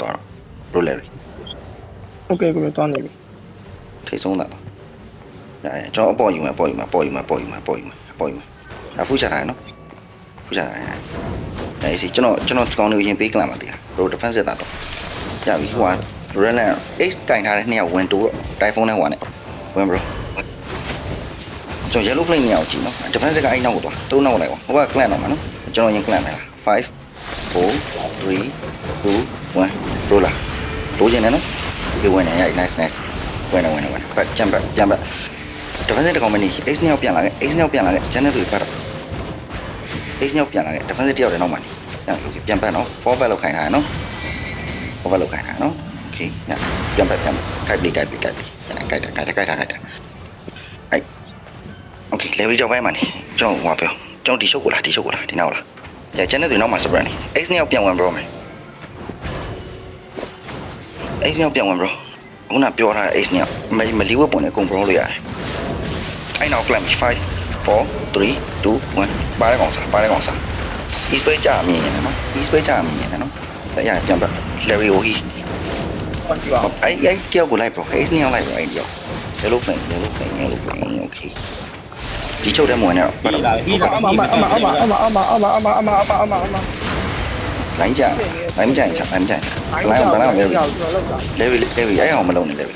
သွားတော့ bro Larry ok ကိုတော့နေပြီ ထိဆုံးတာကျွန်တော်အပေါ်ယူမှာအဖူးချတာနော်ဖူးချတာအဲ့စီကျွန်တော်ကောင်းနေရင်ပေးကလာမှာတရား bro defense တာတော့ရပြီဟိုက Renan X ကင်ထားတဲ့နှစ်ယောက်ဝင်တိုးတော့ Typhoon နဲ့ဟိုကနေဝင် bro ကျွန်တော် yellow flame နေအောင်ကြည့်နော် defense ကအဲ့နောက်ကိုသွားတုံးနောက်လိုက်ပါဟိုက clan တော့မှာနော်ကျွန်တော်ရင် clan မယ်လား5 4 3 2 1 bro လာလိုချင်တယ်နော်ဒီဝင်နေရ nice ဝင်ပတ်ကြံပတ် defense တကောင်မနေ X နှစ်ယောက်ပြန်လာခဲ့ X နှစ်ယောက်ပြန်လာခဲ့ channel တွေပတ်တော့ X နှစ်ယောက်ပြန်လာခဲ့ defense တယောက်လည်းနောက်မှာနေokay ပြန်ပတ်နော် forward လောက်ခိုင်းထားရနော် forward လောက်ခိုင်းထားနော် okay ညပြန်ပတ်ခိုက်ပလေးအဲ့ okay level ကြောက်ပိုင်းမှာနေကျွန်တော်ဟိုပြောကျွန်တော်ဒီရှုပ်ကိုလားဒီနောက်လားညာ channel တွေနောက်မှာ spread နေ X နှစ်ယောက်ပြန်ဝင် bro မယ် X နှစ်ယောက်ပြန်ဝင် bro ခုနပြောထားတဲ့ X နှစ်ယောက်မလီဝက်ပုံနဲ့အကုန် bro လို့ရတယ်အဲ့နောက် climb 5 4 3 2 1ပါတဲ့ကောင်စား east bay ကြာမြင်နေနော် east bay ကြာမြင်နေနော်အဲ့ရပြန်ပတ် Larry Ohi အဲ့တယောက်ကိုလိုက် bro X နှစ်ယောက်လိုက် bro အဲ့တယောက် yellow flame okay ဒီချုပ်တဲ့မဝင်နဲ့တော့ပတ်တော့အမလိုင်းကြရင်လိုင်းLarry အဲ့အောင်မလုံးနဲ့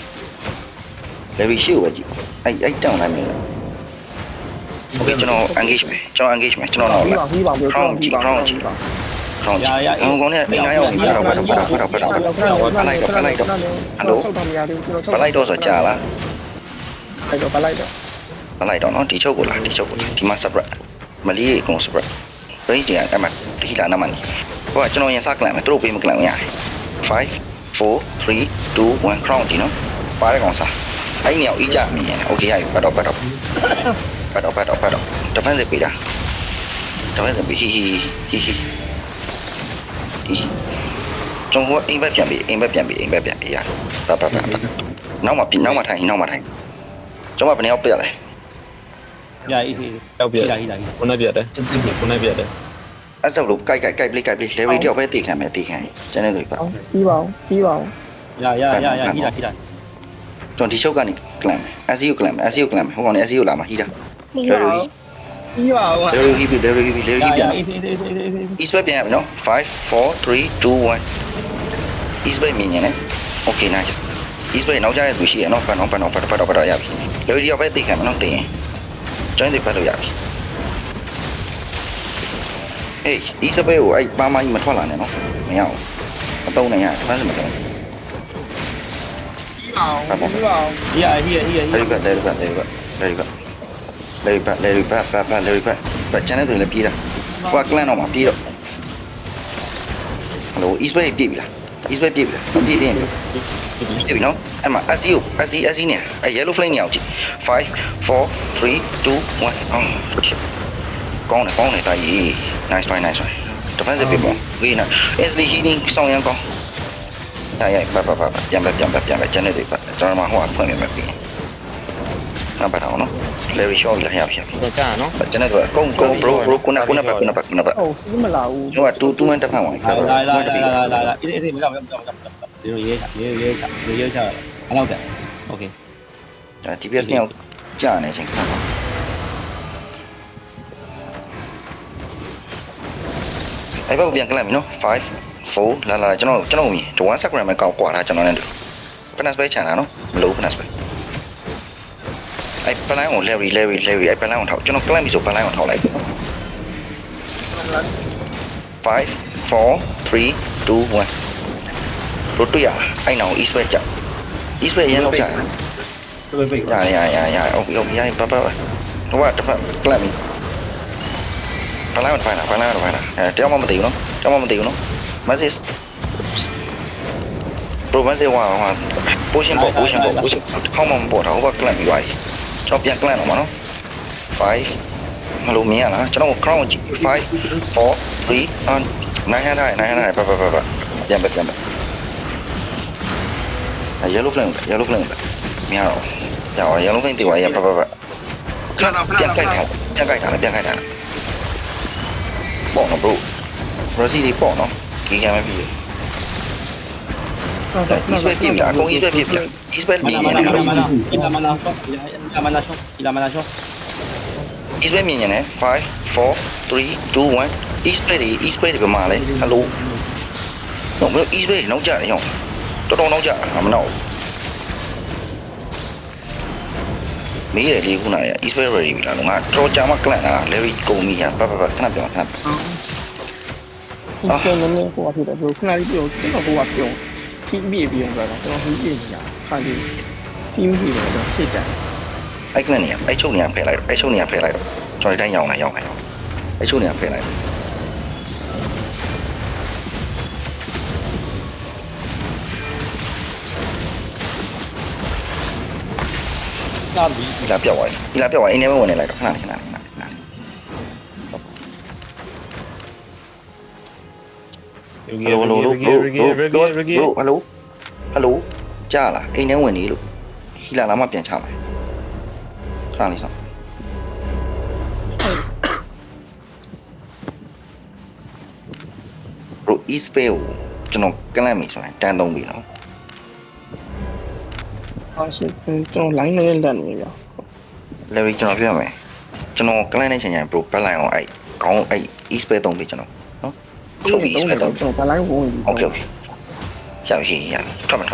Larry ရှိကိုပဲကြည့်အဲ့တောင်းလိုက်မယ်Okay ကျွန်တော် engage မယ်ကျွန်တော်တော့လာcrown ကြည့်ဟိုကောင်နဲ့အင်္ဂါရောက်ပြီးတော့ဖတ်တော့ဟယ်လိုဖလိုက်တော့ဆိုကြာလားဖလိုက်တော့နော်ဒီချုပ်ကိုလားဒီမှာ separate မလီတွေအကုန် separate range တွေအဲ့မှာဒီလာနာမနေဟိုကကျွန်တော်ရင်စကလန်မယ်သူတို့ပေးမကလန်ရတယ်5 4 3 2 1 crown ဒီနော်ပါတဲ့ကောင်စားအဲ့နေအောင်အီးကြမြင်ရတယ် okay ရပြီပတ်တော့ defense ပေးတာ defense ပေးဟီကျွန်တော်အိမ်ဘက်ပြန်ပြီးရပါနောက်မှာထိုင်ကျွန်တော်ဘယ်နှစ်ယောက်ပြရလဲ ရအေးရောက်ပြခုနပြတယ်အဲ့ဆိုလို့ကြိုက်ပလေး Larry တယောက်ပဲတေခံမယ်ကျန်တဲ့ဆိုပါပြီးပါအောင်ရဟီတာကျွန်တော်ဒီချုပ်ကနေ clan SCU clan ဟိုကောင်နဲ့ SCU လာမှာဟီတာ Larry ပြီးပါအောင် Larry ပြန် East Bay ပြန်ရမယ်နော်5 4 3 2 1 East Bay မြင်နေ Okay nice East Bay နောက်ကျရဲ့သူရှိရနော်ပတ်တော့ရပြီ Larry တယောက်ပဲတေခံမယ်နော်တေရင်ကျွန်တော်ပတ်လို့ရပြီအေး East Bay ကိုအဲ့ပါမကြီးမထွက်လာနဲ့နော်မရအောင်မတုံးနိုင်ရဖမ်းစမတုံးပြီးပါအောင်ရဟီ Larry ပတ် channel တွေလည်းပြေးတာဟိုက clan တော့မှာပြေးတော့ Hello East Bay ပြေးပြီလားမပြေးသေးရင်ပြေးပြီနော်အဲ့မှာ SC နဲ့အဲ့ yellow flame နေအောင်ကြည့်5 4 3 2 1 ကောင်းတယ်တာကြီး nice try defensive ပြေးပေါ့ဝေးနာ SD healing ဆောင်ရန်ကောင်းရပါပြန်ပဲ channel တွေပတ်ကျွန်တော်မှဟိုကဖွင့်ပြမယ်ပြီးနောက်ပါတော့နော် Larry Shaw လာရပြီတော့ကြာနော်ကျွန်တော်ကကုန်း bro ခုနပတ်ဟုတ်ဒီမလာဘူး ကျွန်တော်က2 1 defend ဝင်လာအေးမကြောက်ဒီလိုရေးချအဲ့လောက်တယ် Okay TPS နဲ့ကြာနေချင်းခါဆောင်အဲ့ဘက်ပြန်ကလပ်ပြီနော်5 4လာကျွန်တော်မြင်1 second မှာကောက်ကွာတာကျွန်တော်နဲ့fitness bay ချန်တာနော်မလို့ fitness bay အဲ့ပလန်ကို Larry အဲ့ပလန်ကိုထောက်ကျွန်တော်ကလပ်ပြီဆိုပလန်ကိုထောက်လိုက်5 4 3 2 1 bro တွေ့ရအဲ့နောက် east bay ကြာ east bay ရန်လောက်ကြာရ okay ရပါဟိုကတစ်ဖက်ကလပ်ပြီပလန်ကိုဖိုင်တာတယောက်မှမသိဘူးနော်message bro message ဟို pushing ခေါင်းမပေါ်တာဟိုက clan ပြီးသွားပြီကျွန်တော်ပြန် clan တော့မှာနော်5မလို့မြင်ရလားကျွန်တော် crown ကြည့်5 4 3 9 hand ပါပြန်ပဲyellow flame မြင်ရတော့yellow flame တေးဝါရပါပြန်ကြိုက်တာပေါ့နော် bro Brazil တွေပေါ့နော်ကြီးကမ်းမပြီး East Bay ပြပြီလားအကုန် East Bay ပြပြီလား East Bay မြင်နေတယ် East Bay မြင်နေတယ်5 4 3 2 1 East Bay တွေ East Bay တွေပြမှာလဲ Hello တော့မင်း East Bay တွေနောက်ကြတယ်ဟောတော်တော်နောက်ကြတာမနောက်မေးတယ်လေခုနက East Bay ready ပြီလားငါတော်ကြာမှကလန့်တာ Larry ကုန်ပြီဟာပတ်ခဏပြောခဏ ဒီကနေ့ကိုအဖြစ်တယ်ဘယ်ခဏလေးပြောကျွန်တော်ကိုကပြောပြီးပြောတာကျွန်တော်ပြီးနေတာခါလေးပြီးပြီတော့ရှစ်တန် အဲ့ကလန့်နေရအဲ့ချုပ်နေရဖယ်လိုက်အဲ့ချုပ်နေရဖယ်လိုက်တော့ကျွန်တော်တိုင်းရောင်းလာအဲ့ချုပ်နေရဖယ်လိုက်ဒီလာပြောက်သွားအိမ်ထဲမှာဝင်နေလိုက်တော့ခဏလေးHello ကြားလားအိမ်ထဲဝင်နေလို့ဟီလာလာမှပြန်ချမယ်ခဏလေးစောင့်ဘရို East Bay ကိုကျွန်တော်ကလန့်ပြီဆိုရင်တန်သုံးပြီနော် အားရှိကျွန်တော် line နဲ့လက်နေရ Larry ကျွန်တော်ပြောရမယ်ကျွန်တော်ကလန့်နေချင်ရင် bro ပတ်လိုက်အောင်အဲ့ခေါင်းအဲ့ East Bay သုံးပြီကျွန်တော်နော်ချုပ်ပြီး East Bay သုံး ကျွန်တော် line ဝင် Okay ရပြီထွက်မယ်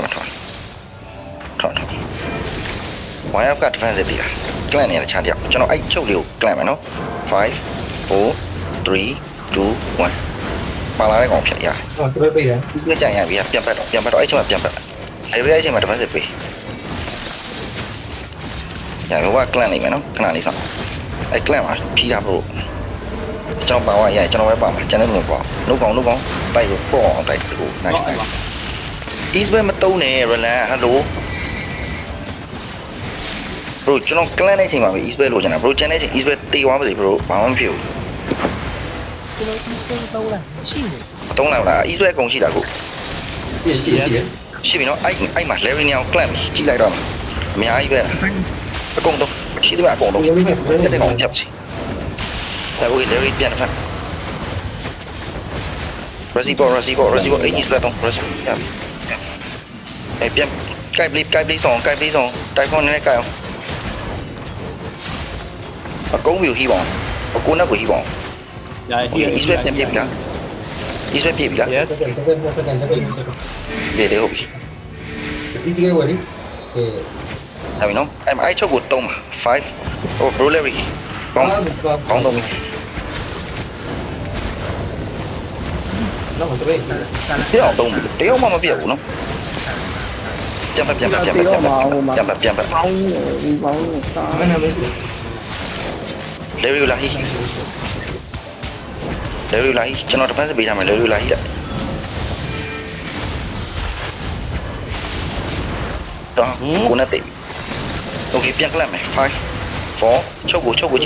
YF က defense တည်တာကလန့်နေရချားတယောက်ကျွန်တော်အဲ့ချုပ်လေးကိုကလန့်မယ်နော်5 4 3 2 1ပါလာတဲ့ကောင်ဖြတ်ရ ဟုတ်သူပဲပြေးတယ် East Bay ကြရပြီပြန်ပတ်တော့အဲ့ချိန်မှာပြန်ပတ်Larry အဲ့ချိန်မှာ defense ပေးရဟိုကကလန့်နေမယ်နော်ခဏလေးစောင့်အဲ့ကလန့်မှာဖြီးတာ bro ကျွန်တော်ပါဝါရကျွန်တော်ပဲပါမှာကျွန်တော်တို့ပေါ့နှုတ်ကောင်တိုက်ကိုပေါ့အောင်တိုက်ကို nice East Bay မတုံးနဲ့ Roland hello bro ကျွန်တော်ကလန့်နေချိန်မှာပဲ East Bay လို့ကျွန်တော် bro ကျန်တဲ့ချိန် East Bay တေးသွားပါစေ bro ဘာမှမဖြစ်ဘူး ကျွန်တော် East Bay တော့လာရှိတယ် တုံးလိုက်လား East Bay အကုန်ရှိတာကို ရှိတယ်ရှိပြီနော်အဲ့မှာ Larry နေအောင် clamp ကြည့်လိုက်တော့မှာအများကြီးပဲအကုန်တော့ရှိတယ်အကုန်တော့တဲ့ကောင်ပြတ်စီဒါကို Larry ပြန်ဖတ် Recipe အဲ့ East Bay တော့ Recipe အဲ့ပြန်ကိုက်ပလေးဆောင်တိုက်ဖုန်းနဲ့ကိုက်အောင်အကုန်ပြီးဟိပေါင်းအကုန်နဲ့ကိုဟိပေါင်း East Bay ပြန်ပြပြီလား East Bay ပြပြီလား တက်တယ် လေဟုတ်ပြီ ဒီစီကဝယ်လေဒါပြီနော်အဲ့ချုပ်ကိုတုံးပါ5 bro Larry ကောင်းတော့ပြီ တော့စပယ် ပြောင်းတုံးပြီတယောက်မှမပြတ်ဘူးနော်ပြန်ပတ် ပေါင်းနေပေါင်းနေတာ မနာမရှိ Larry လာဟိကျွန်တော် defense ပေးထားမယ် Larry လာဟိလားတော့ကိုနဲ့တိတ် Okay ပြန်ကလပ်မယ်5 4ချုပ်ကိုကြည့်4 3 2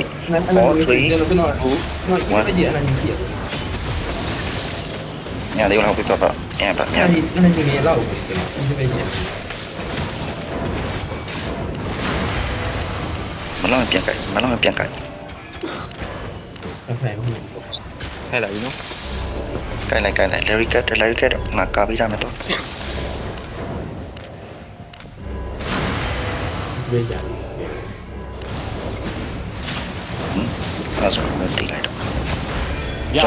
1ရအနာကြီးပြည့် ညလေးလောက်ပြပြပါညပါည အနာကြီးနေလောက်ပြီဒီပဲရှိ မလောပြန်ကြိုက် အဲ့ဖက်ဘူး ဟဲ့လာပြီနော် ကိုင်လိုက် Larry cut ငါကားပေးထားမယ်တော့ စပယ်ကြတယ် အဲ့ဆိုမတိလိုက်တော့ ရ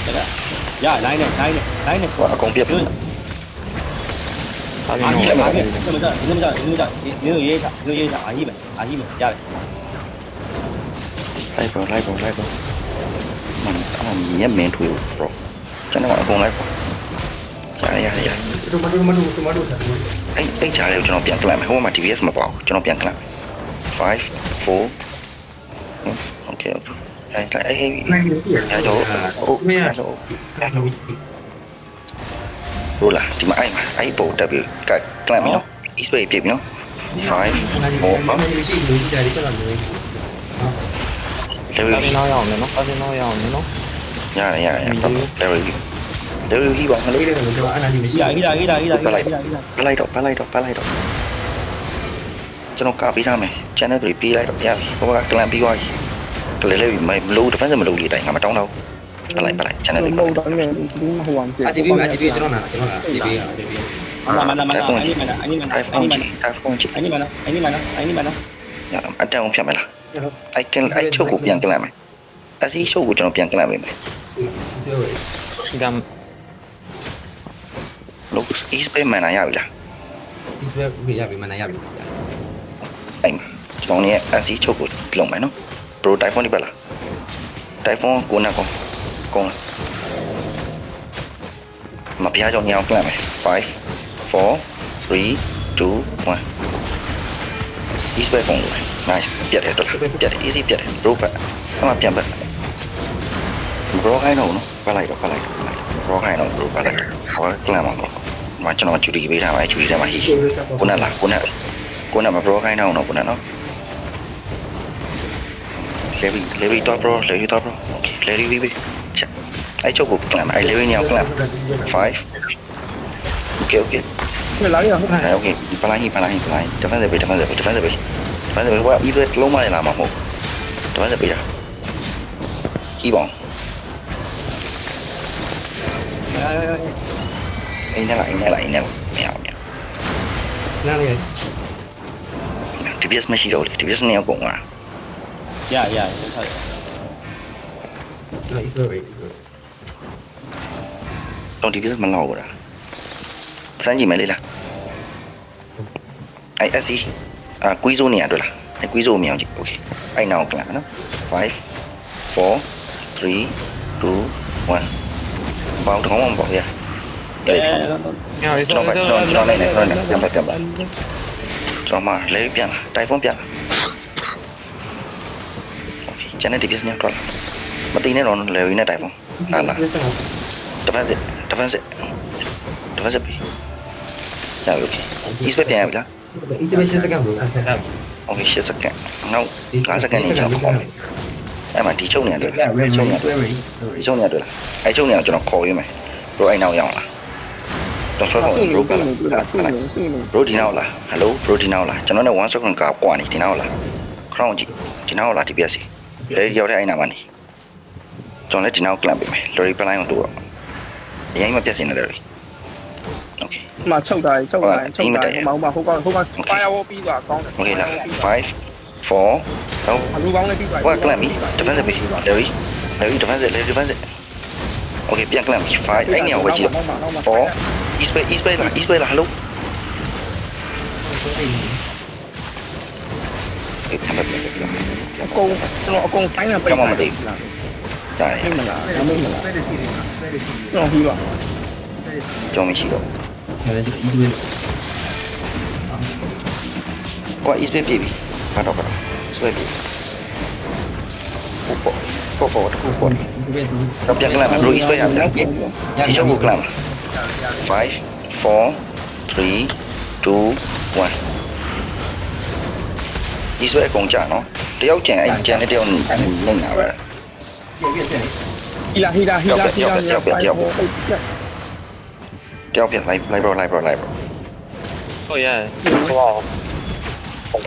ကလပ် ရလိုင်းနဲ့ ဟိုအကုန်ပြတ်ပြီ အာကြီးလည်းမကြနေရေးချအာကြီးပဲရတယ် လိုက်ပါမညက်မင်းထွေး bro ကျွန်တော်အကုန်လိုက်ပါရ တိုမာတိုထားတယ် အဲ့ချားလေးကိုကျွန်တော်ပြန်ကလပ်မယ်ဟိုမှာ TVS မပေါ့ကျွန်တော်ပြန်ကလပ်5 4 Okay အဲ့နိုင်တယ်ကြည့်ရ တော့ မင်းရတော့ ရိုလာဒီမှာအဲ့ပုံတက်ပြီးကလပ်မယ်နော် East Bay ပြပြီနော်5 4 အနာကြီးရှိလို့ဒီတိုင်းကျတော့လို့ Larry နောက်ရအောင်နော်နောက်ရအောင်နော် ရ Larry ကြီးပါမလို့ လေးတယ်တော့အနာကြီးမရှိ ရ ပတ်လိုက်တော့ကျွန်တော်ကပေးထားမယ် channel တွေပေးလိုက်တော့ရပြီဟိုကကလန်ပြီးသွားပြီကလေးလေးမလို့ defense မလို့လေတိုင်ငါမတောင်းတော့ ပတ်လိုက်ချန်တဲ့ မဟုတ်တော့လည်းဒီမှာဟိုအောင်ပြ အတီဗီမှာတီဗီကျွန်တော်နာကျွန်တော်နာတီဗီကတီဗီ iPhone ကြီး iPhone ကြီး အနိမနာအနိမနာအနိမနာ အတန်အောင်ဖြတ်မလားအဲ့ချုပ်ကိုပြန်ကလပ်မယ်အစီချုပ်ကိုကျွန်တော်ပြန်ကလပ်ပေးမယ် ဒီက လို့ e-space မှန်တာရပြီလား ဒီစပယ်ရပြီမနာရပြီ အဲ့မှာကျွန်တော်เนี่ยအစီချုပ်ကိုလုံမယ်နော် Pro Typhoon ဒီပါလား Typhoon ကိုနာကောင်းမပြားကြောင်ညောင်းကလပ်မယ်5 4 3 2 1 e-space ပုံလို့ nice ပြတ်တယ်တော့ပြတ်တယ် easy ပြတ်တယ် Pro ဖတ်အမှပြန်ဖတ် Pro ခိုင်းတော့နော်ဖတ်လိုက်တော့ Pro ခိုင်းတော့ Pro ဖတ်လိုက်ဟောကလပ်မှာတော့မကျွန်တော်ဂျူဒီပေးထားပါဂျူဒီထဲမှာဟီကိုနဲ့လားကိုနဲ့မ Pro ခိုင်းတော့နော်ကိုနဲ့နော် Larry top bro okay Larry baby check အဲ့ချုပ်ကိုကလပ်မယ်အဲ့ Larry ညောင်းကလပ်5 okay လာရဟုတ် okay ပလိုင်း defensive ပေး defensive ဟိုက either လုံးမလာမှာမဟုတ် defensive ပေးတာကြီးပေါင်းအိမ်နဲ့လာမရ နားလေ DPS မရှိတော့လေ DPS နဲ့ရောက်ကုန်သွား ရဆက်ထား ဒီစပယ် တော့ DPS မလောက်ဘူးလားစမ်းကြည့်မယ်လေလားအဲ့ SC ကွီးဇိုးနေရတွေ့လားအဲ့ကွီးဇိုးမြင်အောင်ကြည့် okay အဲ့နောက်ကလပ်နော်5 4 3 2 1ပေါင်းတော့မပေါရရတယ်ကျွန်တော်လိုက်နေပြန်ပါကျွန်တော်မှလေးပြန်လာ Typhoon ပြန်လာโอเคကျန်တဲ့ DPS ညတော့လာမသိနဲ့တော့လေဝီနဲ့ Typhoon လာ defensive ပြီရပြီ okay east ပြန်ရပြီလား ဒီစပယ်ရှစ်စကန်ဘရို okay 10 second နောက်5 second နေကျွန်တော်ခေါ်အဲ့မှာဒီချုပ်နေရတယ်ချုပ်နေရတယ်အဲ့ချုပ်နေအောင်ကျွန်တော်ခေါ်ရင်းမယ် bro အဲ့နောက်ရအောင်လားတော့ဆောတော့ bro ကလား bro ဒီနောက်လား hello bro ဒီနောက်လားကျွန်တော်နဲ့1 second ကကွာနေဒီနောက်လား crown ကြည့်ဒီနောက်လား DPS လေရောက်တဲ့အဲ့နာမှာနေကျွန်တော်လည်းဒီနောက်ကလပ်ပေးမယ် lorry plan ကိုတို့အရင်မပြတ်စင်နေတယ် okay မှာချုပ်တာမောင်မဟုတ်ကော firewall ပြီးသွားကောင်းတယ် okay လား5 4တော့ အလူကောင်းလည်းပြီးသွား what ကလပ်ပြီ defensive ပြီ lorry defensive okay ပြန်ကလပ်ပြီ5အဲ့နေရာဝယ်ကြည့်4 east bay လား hello အဲ့ကမပြတ် အကုန်ကျွန်တော်အကုန်တိုင်းတာပိတ်ရတယ် မလားမလားကျွန်တော်ပြီးပါ ကျွန်တော်မရှိတော့ ဒီစပယ် ဟို east bay ပြီကတော့ east bay ပြီပေါ့တော့ပြန်ကလပ်မယ် bro east bay ရပြီလားဒီချုပ်ကိုကလပ်5 4 3 2 1 east bay အကုန်ကြနော်တယောက်ကျန်အဲ့ကျန်တဲ့တယောက်နေတာပဲ ဟီလာတယောက်ပြန်လိုက် ဟုတ်ရဲ့ဟော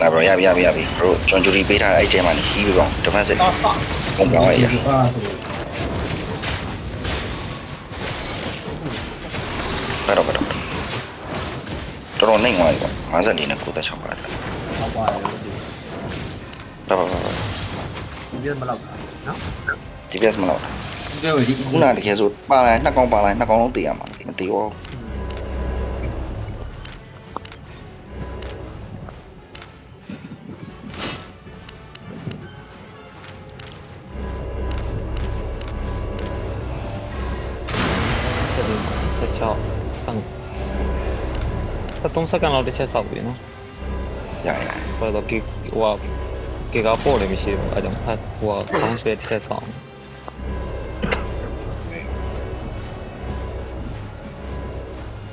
လိုက်bro ရပြီ bro ကျွန်တော်ဂျူရီပေးထားတဲ့အဲ့ကျဲမှာနေဟီးပြီးတော့ defensive ပုံပြောင်းရတော့တော်နေငွားပြီ54နဲ့96ပါတယ်ပါDPS မလောက်ခုနတကယ်ဆိုပါလိုက်နှစ်ကောင်လုံးတည်ရမှာမတည်ရော3စက္ကန့်လောက်တစ်ချက်ဆောက်ပြီနော် ရ ဘာလို့ကေကပေါ်လည်းမရှိဘူးအဲ့ကြောင့်ဟိုကောင်းဆွဲတစ်ချက်ဆောက်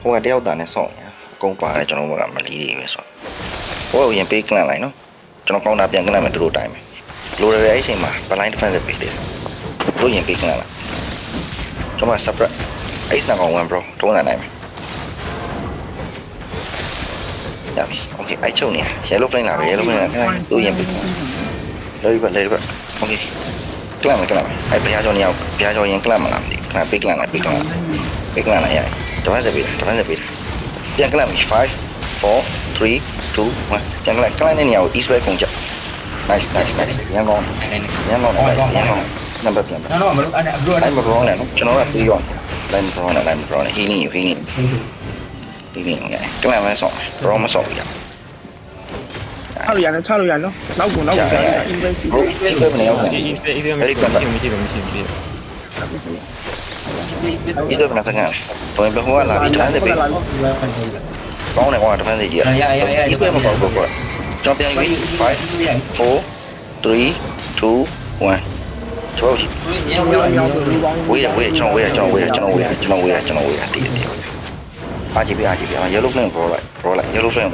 ဟိုကတယောက်တန်နဲ့ဆောင်းရအကုန်ပါတယ်ကျွန်တော်ကမလီးတွေပဲဆိုတော့ဟိုရင်ပေးကလန့်လိုက်နော်ကျွန်တော်ကောင်းတာပြန်ကလန့်မယ်သူတို့တိုင်းပဲလိုရတဲ့အချိန်မှာ blind defensive ပေးတယ်တို့ရင်ပေးကလန့်လိုက်ကျွန်တော် separate ace နဲ့ကောင်1 bro ထုံးနိုင်မယ်ရပြီ okay အဲ့ချုပ်နေ yellow flame လာပဲ yellow flame လာခိုင်းတို့ရင်ပေးလေပါ okay ကလပ်မယ်အဲ့ဘုရားကျော်နေရောက်ဘုရားကျော်ရင်ကလပ်မလားမသိခဏပိတ်ကလပ်လိုက်ရတပတ်စပေးပြန်ကလပ်ပြီ5 4 3 2 1ပြန်ကလပ်တဲ့နေရာကို east west ကုန်ကြ nice ရန်ကောင်းနံပါတ်ပြန် no မလို့အဲ့ဘရို အဲ့မပြောနဲ့နော်ကျွန်တော်ကပြီးရောလိုက်မပြောနဲ့ healing ရကလပ်မဲဆော့ရောမဆော့ရ ချလို့ရနော်နောက်ကိုအင်္ဂလိပ်ရှိ ဘရို east west နေရောက်တယ် Eastမရှိတော့ east west နာစကန်တော်ဘဟိုကလာပြီးတန်းစပေးကောင်းတယ်ကွာတန်းစကြီးရ east west မပေါ့ကွာကျွန်တော်ပြန်ယူ5 4 3 2 1ကျော်ရှိဝေးကျွန်တော်ဝေးတည်အားကြည့်ပြ yellow flame ပေါ်လိုက် yellow flame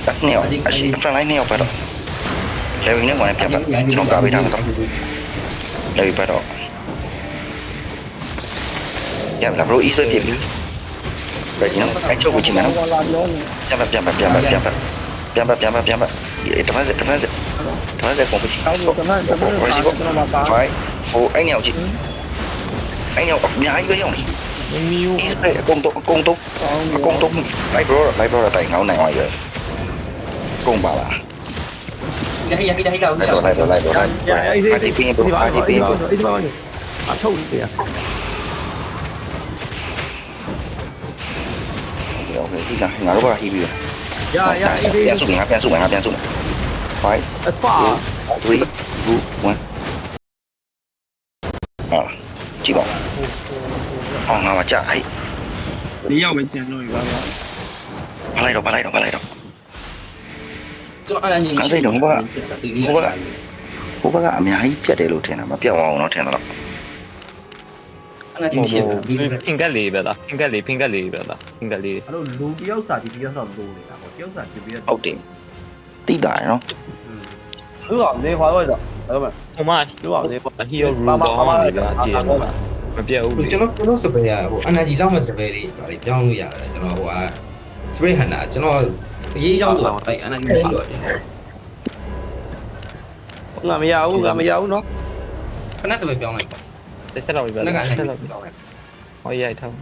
တက်နေအောင်အရှိ front line နေအောင်ပတ်တော့ level နဲ့ဝင်ပြန်ပတ်ကျွန်တော်ကားပေးထားမှာတော့ level ပတ်တော့ရပါလား bro east ပဲပြပြီပဲကျွန်တော်အချုပ်ကိုကြည့်မယ်နော် လာပြောနေ ပြန်ပတ်တပတ်စစ်ကုန်ပြီ အော်ကျွန်တော်မှာပါ 5 4အဲ့နေအောင်ကြည့်အဲ့နေအောင်အများကြီးပဲရောက်နေ Miu east ပဲအကုန်တော့လိုက် bro တိုင်ငောင်းနိုင်အောင်ရကုန်ပါလား ဟိလာ လိုက်အားကြည့်ပြင်း bro အားကြည့်ပြင်း အဲ့ဒီမှာအထုတ်နေရ โอเคဒီကငါတို့ကဟီးပြီးပြန်စုမယ်5 as far 3 2 1ဟာကြည့်ပါအောင်ငါမကြဟဲ့ ၄ယောက်ပဲကျန်တော့ပြီပါ ဖလိုက်တော့ ကျွန်တော်အဲ့ဒါညီ ဟိုဘက်ကအများကြီးပြတ်တယ်လို့ထင်တာမပြတ်အောင်တော့ထင်တယ်တော့ အဲ့ဒါညီဖြစ်တာဒီ Pingal လေးပဲလား Pingal လေးပဲလား Pingal လေး အဲ့လိုလူတယောက်စာဒီတယောက်စာလိုနေတာပေါ့တယောက်စာဖြစ်ပြီးတော့ ဟုတ်တယ်တိတာရနော် သူကနေခွာတော့ဒါမှ ဟိုမှာ သူကနေ Hero Rule တော့နေပါတည်မပြတ်ဘူးလေ ကျွန်တော်စပယ်ရဟို energy လောက်မဲ့စပယ်လေးဗာလေပြောင်းလို့ရတယ်ကျွန်တော်ဟိုက spray hunter ကျွန်တော်ရေးရောက်ဆိုအဲ့ energy မရှိတော့တယ် ငါမရဘူးနော် ခဏစပယ်ပြောင်းလိုက်ပါ တစ်ချက်တော့ပြပါ လက်က လား အဲ့ တစ် ဒါ ချက် ပြော တော့ င်းလိုက် ဟောရိုက်ထားတ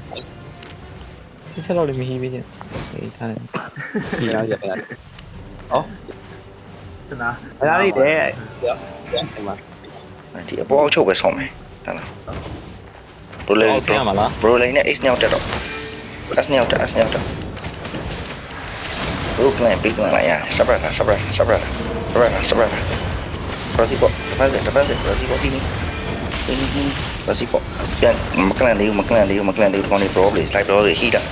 စ်ချက်တော့လည်းမဟီးပြီးချင်းအေးထားတယ် ဒီရရပါ စနာ အဲ့ဒါလေးတဲ့ဒီမှာ ဒီအပေါ်အောက်ချုပ်ပဲဆောင်းမယ်ဟုတ်လားဘရို အော်ဆင်းရမလား ဘရိုလိန်နဲ့ ace နောက်တက်တော့ s နောက်တက်ဘရိုကလန်ပိတ်ကလာရစပရာပရစီပေါ်တပတ်စပရစီပေါ်ဒီပရစီပေါ်ပြန်မကလန်သေးဘူးဒီကောင်လေး probably slide probably heater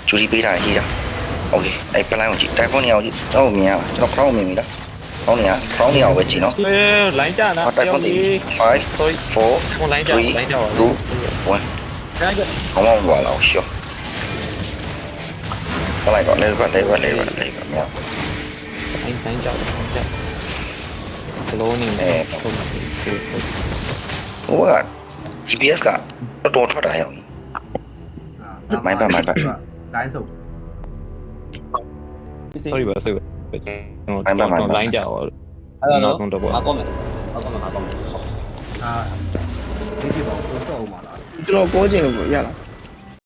ဂျူစီပေးတာ heater okay အဲ့ပလန်ကိုကြည့်တိုင်ဖုန်းနေအောင်ကြည့်ကျွန်တော်မြင်ရလားကျွန်တော် crown မြင်ပြီလား crown နေအောင်ပဲကြည့်နော် လိုင်းကြတာ တိုင်ဖုန်းဒီ5 4 ဟိုလိုင်းကြလိုင်းကြပါ 2 1ကောင်းပါလားရှော့ဘာလိုက်တော့လေမြောက် လိုင်းကြဘလုံးနေဟုတ် ဟိုက GPS ကတော်ထွက်တာရောမိုင်းပါ တိုင်းစုံ sorry ပါဆိုလိုင်းကြပါ အဲ့ နော တော့ က်ဆုံးတော့ပေါ့ မကောင်းမယ် အာဒီပြပါဦးတော့အောင်ပါလား ကျွန်တော်ကိုကျင်လို့ရလား